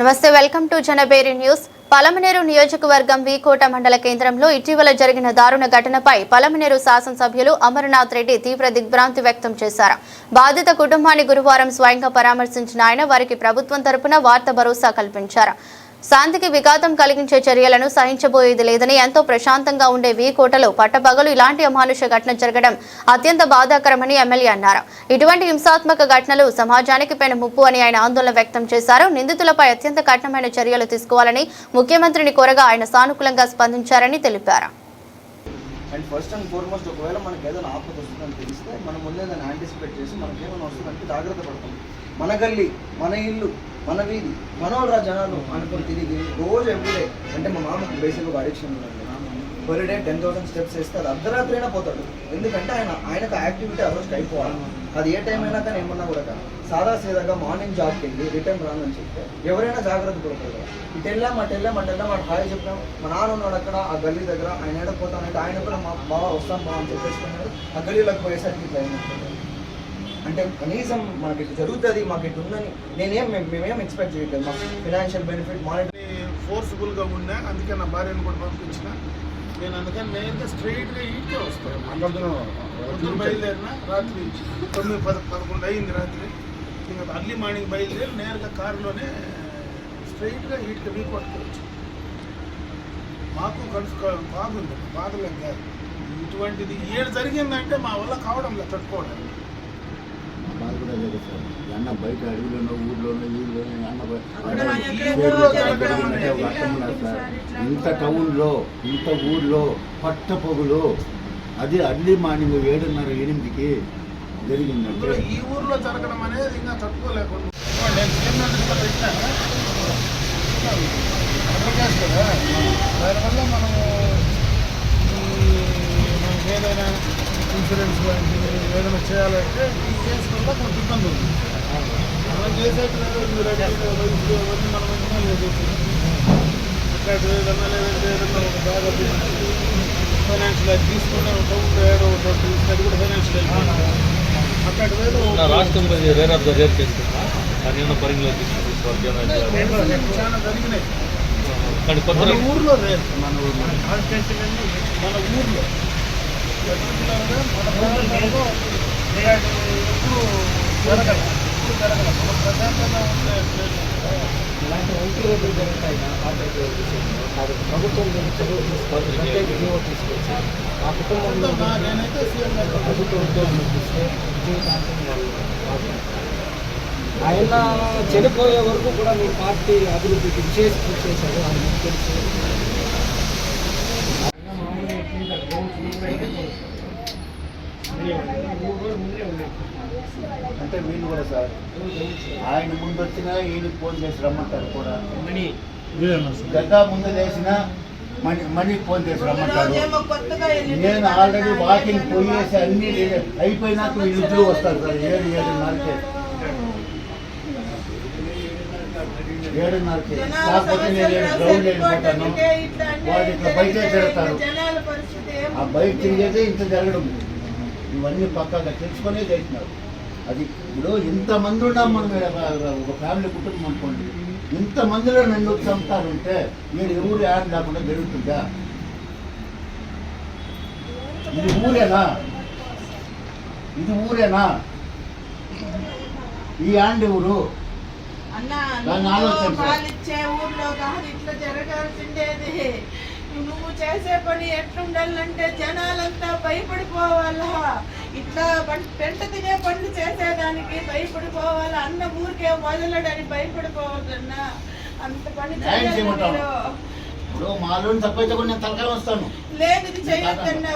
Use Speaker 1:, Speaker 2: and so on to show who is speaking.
Speaker 1: నమస్తే, welcome to జనబేరి news. Palamaner నియోజకవర్గం వీకోట మండల కేంద్రంలో ఇటీవల జరిగిన దారుణ ఘటనపై పలమనేరు శాసనసభ్యులు అమరనాథ్ రెడ్డి తీవ్ర దిగ్భ్రాంతి వ్యక్తం చేశారు. బాధిత కుటుంబాన్ని గురువారం స్వయంగా పరామర్శించిన ఆయన వారికి ప్రభుత్వం తరపున వార్త భరోసా కల్పించారు. శాంతికి విఘాతం కలిగించే చర్యలను సహించబోయేది లేదని, ఎంతో ప్రశాంతంగా ఉండే వీకోటలో పట్టపగలు ఇలాంటి అమానుష ఘటన జరగడం అత్యంత బాధాకరమని ఎమ్మెల్యే అన్నారు. ఇటువంటి హింసాత్మక ఘటనలు సమాజానికి పెను ముప్పు అని ఆయన ఆందోళన వ్యక్తం చేశారు. నిందితులపై అత్యంత కఠినమైన చర్యలు తీసుకోవాలని ముఖ్యమంత్రిని కోరగా ఆయన సానుకూలంగా స్పందించారని తెలిపారు.
Speaker 2: అండ్ ఫస్ట్ అండ్ ఫార్మోస్ట్ ఒకవేళ మనకి ఏదైనా ఆపద వస్తుందని తెలిస్తే మనం ముందే దాన్ని యాంటిసిపేట్ చేసి మనకి ఏమైనా వస్తుందంటే జాగ్రత్త పడతాం. మన గల్లీ, మన ఇల్లు, మన వీధి, మనోళ్ళ జనాలు అనుకుని తిరిగి రోజు ఎవ్రీడే అంటే మా మామకు బేసిక్ ఒక అడిక్షన్ ఉందండి. పర్ డే 10,000 స్టెప్స్ వేస్తే అది అర్ధరాత్రి అయినా పోతాడు. ఎందుకంటే ఆయనకు యాక్టివిటీ ఆ రోజుకి అయిపోవాలి. అది ఏ టైం అయినా కానీ ఏమన్నా కూడా కానీ సాదా సీదాగా మార్నింగ్ జాబ్కి వెళ్ళి రిటర్న్ రానని చెప్తే ఎవరైనా జాగ్రత్త పడతారు. ఇటు వెళ్ళాం అటు హాయ్ చెప్పినాం. మా నాన్న ఉన్నాడు అక్కడ ఆ గల్లీ దగ్గర, ఆయన ఏడపోతానంటే ఆయన కూడా మా బావ వస్తాం బావ అని చెప్పేసుకున్నాడు. ఆ గల్లీలోకి పోయేసరికి ఇట్లా అయినట్టు అంటే కనీసం మాకు ఇట్లా జరుగుతుంది, మాకు ఇట్లా ఉందని మేమేం ఎక్స్పెక్ట్ చేయట్లేదు. మాకు ఫినాన్షియల్ బెనిఫిట్ మానిటరీ
Speaker 3: ఫోర్స్ఫుల్గా ఉన్నా, అందుకే నా భార్యను కూడా పంపించిన. నేను అందుకని నేనైతే స్ట్రైట్గా ఇంటికే వస్తాను. బయలుదేరిన రాత్రి 9-11 అయింది రాత్రి. ఇంకా అర్లీ మార్నింగ్ బయలుదేరి నేరుగా కారులోనే స్ట్రైట్గా ఇంటికి వీకొట్టుకోవచ్చు. మాకు బాగుంది, బాధలేం కాదు. ఇటువంటిది ఏడు జరిగిందంటే మా వల్ల కావడం లేదు, తట్టుకోవడం.
Speaker 4: బాధ కూడా లేదు సార్. అన్న బయట అడవిలోనో ఊర్లోనో ఊళ్ళోనో అన్న సార్. ఇంత టౌన్లో ఇంత ఊర్లో పట్టపొగులు, అది అర్లీ మార్నింగ్ 7:30-8కి జరిగిందంటే
Speaker 3: ఈ ఊర్లో జరగడం అనేది ఇంకా తట్టుకోలేకుండా నేను పెట్టాను కదా. దానివల్ల మనము మనకి ఏదైనా ఇన్సూరెన్స్ లాంటివి ఏదైనా చేయాలంటే ఈ కేసు వల్ల కొంత ఇబ్బంది ఉంది. మనం చేసేది వయసులు అవన్నీ మనం ఏదైనా లేదు. అట్లాంటి ఏదన్నా లేదంటే ఏదన్నా ఒక బాగా ఫైనాన్షియల్ అది తీసుకుంటే టౌన్లో ఏదో ఒకటి అది కూడా ఫైనాన్షియల్ అట్లాంటి వేరే చాలా జరిగినాయి. మన ఊర్లో రేపు మన ఊర్లో ఎప్పుడు జరగల మనం ప్రశాంతంగా ఉండే
Speaker 5: ఇలాంటి మంచి రోడ్లు జరుగుతాయి. ప్రభుత్వం చదువు తీసుకొచ్చి తీసుకొచ్చి ఆ కుటుంబంలో
Speaker 3: నేనైతే సీఎం గారు
Speaker 5: ప్రభుత్వ ఉద్యోగం ఇస్తే ఆయన చనిపోయే వరకు కూడా మీ పార్టీ అభివృద్ధికి విశేష కృషి చేశారు. అది మీకు తెలుసు.
Speaker 4: అంటే వీళ్ళు కూడా సార్ ఆయన ముందు వచ్చినా ఈయనకి ఫోన్ చేసి రమ్మంటారు కూడా. గద్దా ముందు లేచినా మనీ ఫోన్ చేసి రమ్మంటారు. నేను ఆల్రెడీ వాకింగ్ పోయేసి అన్ని అయిపోయినాక వీళ్ళు వస్తారు సార్. 7-7:30కే కాకపోతే నేను గ్రౌండ్ వెళ్ళిపోతాను. వాళ్ళు ఇట్లా బయటే తిరుగుతారు. ఆ బయట తిరిగేదే ఇంత జరగడం. ఇవన్నీ పక్కాగా తెలుసుకునే చేసినారు. అది ఇప్పుడు ఇంతమంది ఉన్నాం మనం, ఒక ఫ్యామిలీ కుటుంబం అనుకోండి. ఇంతమందిలో నన్ను చంపుతారంటే వీడు ఎవరు యాడ్ లేకుండా జరుగుతుందా? ఇది ఊరేనా? ఈ యాండ్ ఎవరు?
Speaker 6: ఊర్లో కాదు ఇట్లా జరగాల్సిండేది. నువ్వు చేసే పని ఎట్లుండాలంటే జనాలంతా భయపడిపోవాలా. ఇట్లా పెంట తినే పనులు చేసేదానికి భయపడిపోవాలా. అన్న ఊరికే వదలడని భయపడిపోవద్దన్నా. అంత పని
Speaker 4: ఇప్పుడు మాలో తప్పైతే కూడా నేను తలకాయ వస్తాను.
Speaker 6: లేదు ఇది చేయొద్దన్నా.